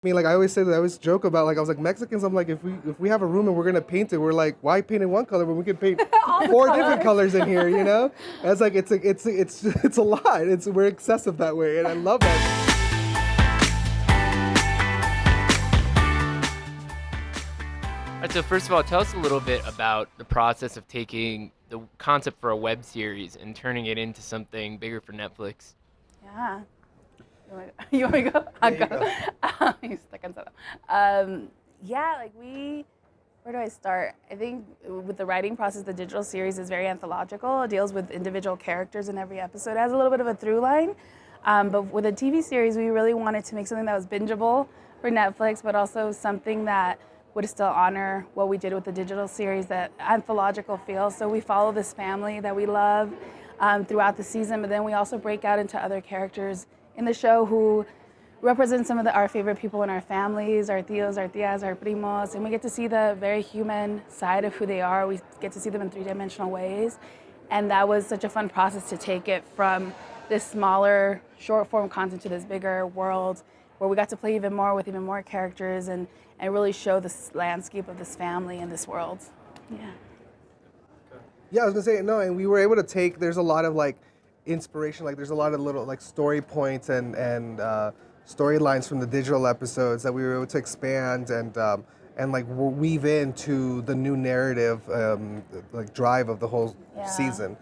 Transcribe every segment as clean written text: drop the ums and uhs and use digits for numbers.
I mean, like I always say that I always joke about like I was like Mexicans. I'm like if we have a room and we're gonna paint it, we're like why paint in one color when we could paint All the four different colors. colors in here, you know? And it's like it's a lot. We're excessive that way, and I love that. All right, so first of all, tell us a little bit about the process of taking the concept for a web series and turning it into something bigger for Netflix. Yeah. You want me to go? Yeah, I'll you go. go. He's stuck on something. Yeah, like where do I start? I think with the writing process, the digital series is very anthological. It deals with individual characters in every episode. It has a little bit of a through line. But with a TV series, we really wanted to make something that was bingeable for Netflix, but also something that would still honor what we did with the digital series, that anthological feel. So we follow this family that we love throughout the season, but then we also break out into other characters in the show who represent some of our favorite people in our families, our tios, our tias, our primos, and we get to see the very human side of who they are. We get to see them in three-dimensional ways, and that was such a fun process to take it from this smaller, short-form content to this bigger world where we got to play even more with even more characters and really show this landscape of this family and this world. Yeah. Yeah, I was gonna say no, and we were able to take. There's a lot of like inspiration. Like there's a lot of little like story points and storylines from the digital episodes that we were able to expand and like weave into the new narrative like drive of the whole Yeah. season,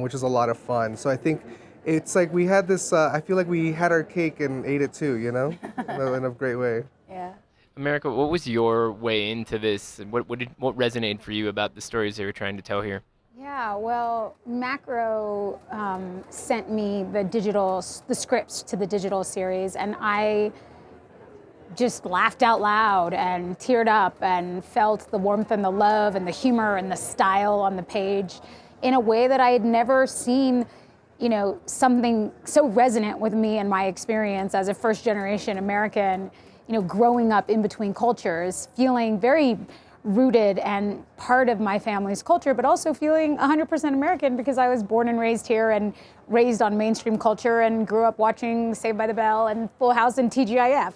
which is a lot of fun. So I think it's like we had this. I feel like we had our cake and ate it too. You know, in a great way. Yeah. America, what was your way into this? And what resonated for you about the stories they were trying to tell here? Yeah, well, Macro sent me the scripts to the digital series, and I just laughed out loud and teared up and felt the warmth and the love and the humor and the style on the page in a way that I had never seen, something so resonant with me and my experience as a first generation American, growing up in between cultures, feeling very rooted and part of my family's culture, but also feeling 100% American because I was born and raised here and raised on mainstream culture and grew up watching Saved by the Bell and Full House and TGIF,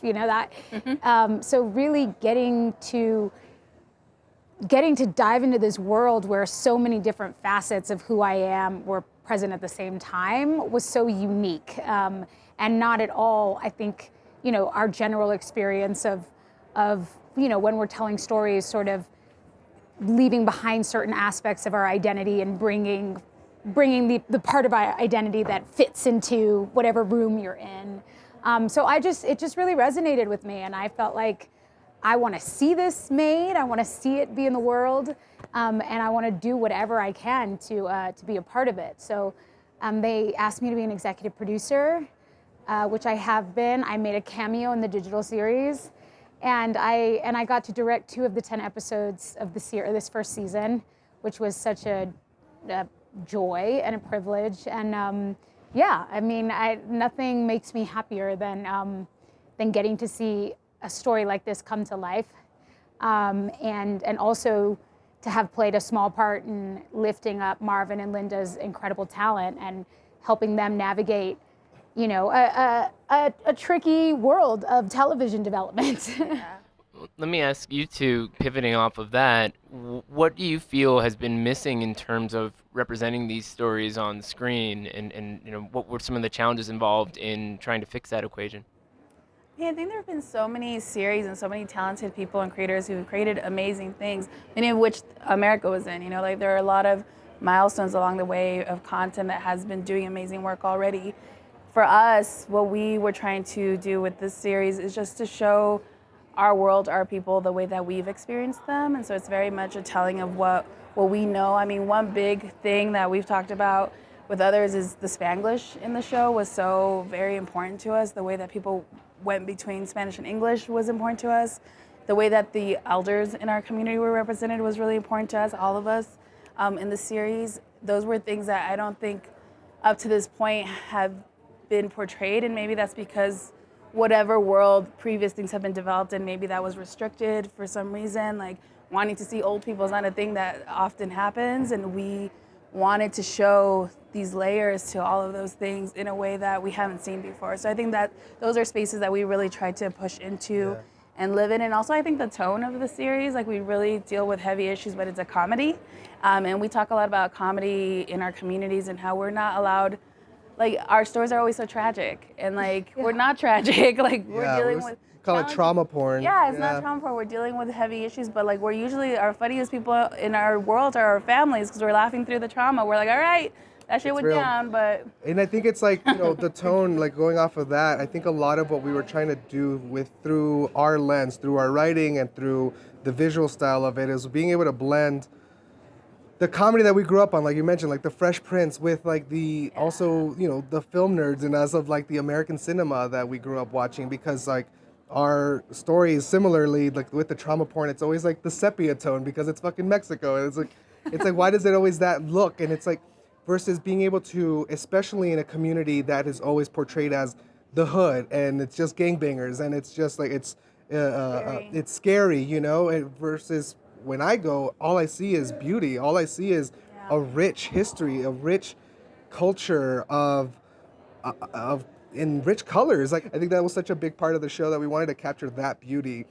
that. So really getting to dive into this world where so many different facets of who I am were present at the same time was so unique, and not at all, I think, our general experience of when we're telling stories, sort of leaving behind certain aspects of our identity and bringing the part of our identity that fits into whatever room you're in. So it just really resonated with me, and I felt like I want to see this made. I want to see it be in the world, and I want to do whatever I can to be a part of it. So they asked me to be an executive producer, which I have been. I made a cameo in the digital series. And I got to direct 2 of the 10 episodes of this first season, which was such a joy and a privilege. And nothing makes me happier than getting to see a story like this come to life, and also to have played a small part in lifting up Marvin and Linda's incredible talent and helping them navigate a tricky world of television development. Yeah. Let me ask you two, pivoting off of that, what do you feel has been missing in terms of representing these stories on screen, and what were some of the challenges involved in trying to fix that equation? Yeah, I think there have been so many series and so many talented people and creators who have created amazing things, many of which America was in. Like there are a lot of milestones along the way of content that has been doing amazing work already. For us, what we were trying to do with this series is just to show our world, our people, the way that we've experienced them. And so it's very much a telling of what we know. I mean, one big thing that we've talked about with others is the Spanglish in the show was so very important to us. The way that people went between Spanish and English was important to us. The way that the elders in our community were represented was really important to us, all of us in the series. Those were things that I don't think up to this point have been portrayed, and maybe that's because whatever world previous things have been developed in, maybe that was restricted for some reason. Like wanting to see old people is not a thing that often happens, and we wanted to show these layers to all of those things in a way that we haven't seen before. So I think that those are spaces that we really try to push into and live in. And also I think the tone of the series, like we really deal with heavy issues, but it's a comedy. And we talk a lot about comedy in our communities and how we're not allowed, like our stories are always so tragic and like we're not tragic, like we're dealing with call it trauma porn. Yeah, it's not trauma porn. We're dealing with heavy issues, but like we're usually our funniest people in our world are our families because we're laughing through the trauma. We're like, all right, that shit went down, but. And I think it's like, you know, the tone, like going off of that, I think a lot of what we were trying to do through our lens, through our writing and through the visual style of it is being able to blend the comedy that we grew up on, like you mentioned, like the Fresh Prince with like the also, you know, the film nerds in us of like the American cinema that we grew up watching because like our stories similarly, like with the trauma porn, it's always like the sepia tone because it's fucking Mexico. And it's like, why does it always that look? And it's like, versus being able to, especially in a community that is always portrayed as the hood and it's just gangbangers and it's just like, it's scary, you know, versus when I go, all I see is beauty. All I see is a rich history, a rich culture of in rich colors. Like I think that was such a big part of the show that we wanted to capture that beauty,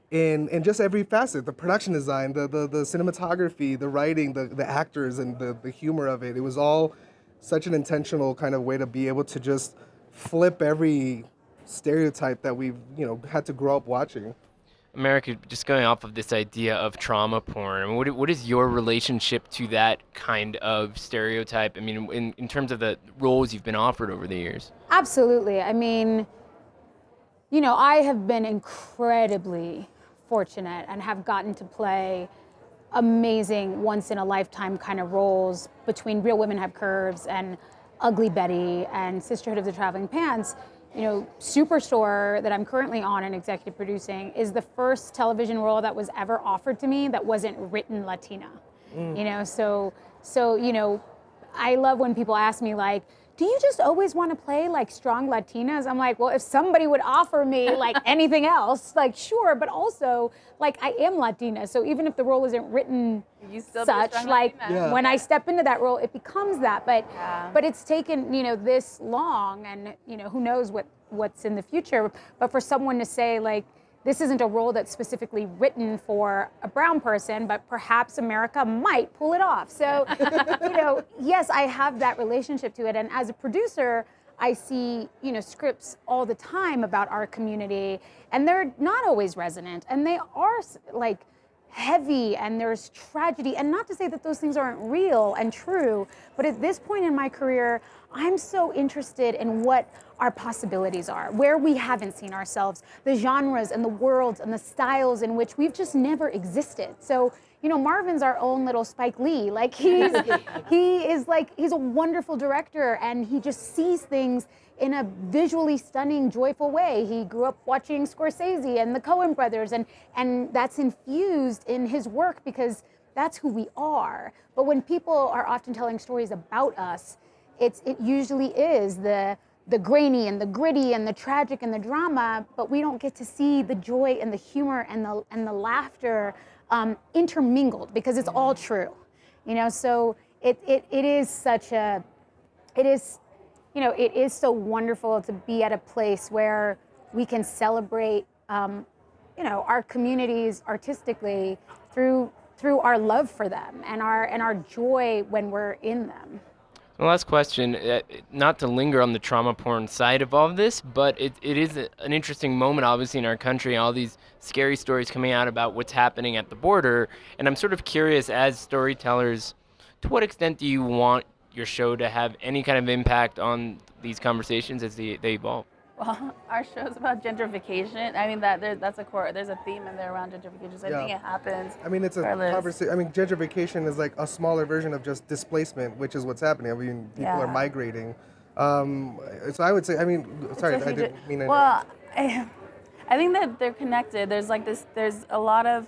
in just every facet. The production design, the cinematography, the writing, the actors, and the humor of it. It was all such an intentional kind of way to be able to just flip every stereotype that we've had to grow up watching. America, just going off of this idea of trauma porn, I mean, what is your relationship to that kind of stereotype? I mean, in terms of the roles you've been offered over the years. Absolutely. I mean, I have been incredibly fortunate and have gotten to play amazing once-in-a-lifetime kind of roles between Real Women Have Curves and Ugly Betty and Sisterhood of the Traveling Pants. Superstore that I'm currently on and executive producing is the first television role that was ever offered to me that wasn't written Latina. So I love when people ask me like, do you just always want to play like strong Latinas? I'm like, well, if somebody would offer me like anything else, like sure, but also like I am Latina, so even if the role isn't written such, like when I step into that role, it becomes that. But it's taken this long, and who knows what's in the future. But for someone to say like, this isn't a role that's specifically written for a brown person, but perhaps America might pull it off. So, yes, I have that relationship to it. And as a producer, I see, scripts all the time about our community, and they're not always resonant, and they are like heavy, and there's tragedy. And not to say that those things aren't real and true, but at this point in my career, I'm so interested in what our possibilities are, where we haven't seen ourselves, the genres and the worlds and the styles in which we've just never existed. So, Marvin's our own little Spike Lee. Like he's a wonderful director, and he just sees things in a visually stunning, joyful way. He grew up watching Scorsese and the Coen brothers, and that's infused in his work because that's who we are. But when people are often telling stories about us, it usually is the grainy and the gritty and the tragic and the drama, but we don't get to see the joy and the humor and the laughter intermingled because it's all true, So it is so wonderful to be at a place where we can celebrate, our communities artistically through our love for them and our joy when we're in them. The last question, not to linger on the trauma porn side of all of this, but it is an interesting moment, obviously, in our country, all these scary stories coming out about what's happening at the border. And I'm sort of curious, as storytellers, to what extent do you want your show to have any kind of impact on these conversations as they evolve? Well, our show's about gentrification. I mean, that's there's a theme in there around gentrification. So I think it happens. I mean, it's a conversation. I mean, gentrification is like a smaller version of just displacement, which is what's happening. I mean, people are migrating. So I would say, I mean, sorry, I didn't mean to. Well, I think that they're connected. There's a lot of,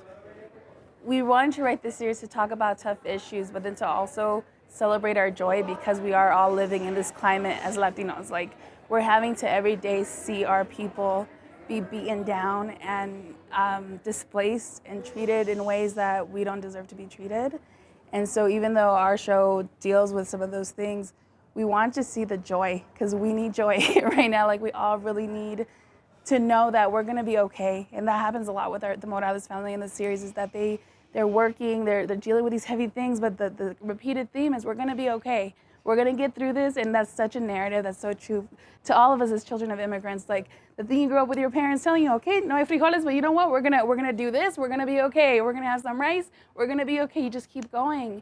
we wanted to write this series to talk about tough issues, but then to also celebrate our joy because we are all living in this climate as Latinos. Like, we're having to every day see our people be beaten down and displaced and treated in ways that we don't deserve to be treated. And so even though our show deals with some of those things, we want to see the joy, because we need joy right now. Like, we all really need to know that we're gonna be okay. And that happens a lot with the Morales family in the series, is that they're working, they're dealing with these heavy things, but the repeated theme is we're gonna be okay. We're gonna get through this, and that's such a narrative that's so true to all of us as children of immigrants. Like, the thing you grew up with your parents telling you, okay, no hay frijoles, but you know what? We're gonna do this. We're gonna be okay. We're gonna have some rice. We're gonna be okay. You just keep going.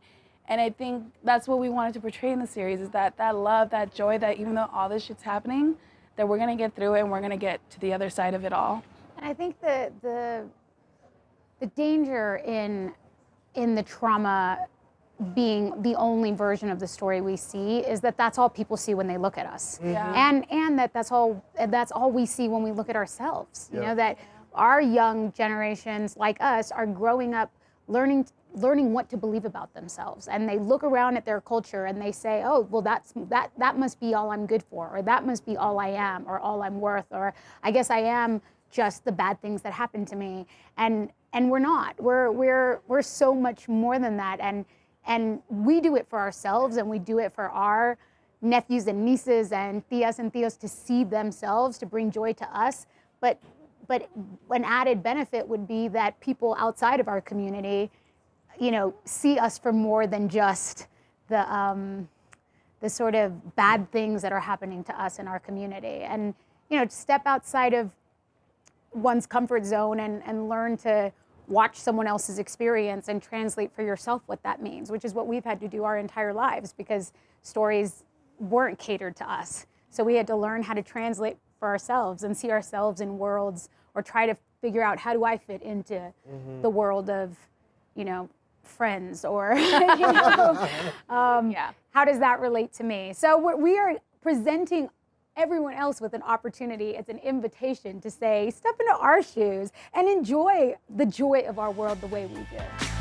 And I think that's what we wanted to portray in the series, is that love, that joy, that even though all this shit's happening, that we're gonna get through it and we're gonna get to the other side of it all. And I think the danger in the trauma being the only version of the story we see is that that's all people see when they look at us. Yeah. And that's all we see when we look at ourselves. You Yeah. know, that our young generations like us are growing up learning what to believe about themselves, and they look around at their culture and they say, oh, well, that must be all I'm good for, or that must be all I am, or all I'm worth, or I guess I am just the bad things that happen to me. And we're not. We're so much more than that. And we do it for ourselves, and we do it for our nephews and nieces and tias and tios to see themselves, to bring joy to us. But an added benefit would be that people outside of our community, you know, see us for more than just the sort of bad things that are happening to us in our community. And, you know, to step outside of one's comfort zone and learn to watch someone else's experience and translate for yourself what that means, which is what we've had to do our entire lives, because stories weren't catered to us. So we had to learn how to translate for ourselves and see ourselves in worlds, or try to figure out, how do I fit into the world of, you know, Friends, or you know, how does that relate to me? So we are presenting everyone else with an opportunity. It's an invitation to say, step into our shoes and enjoy the joy of our world the way we do.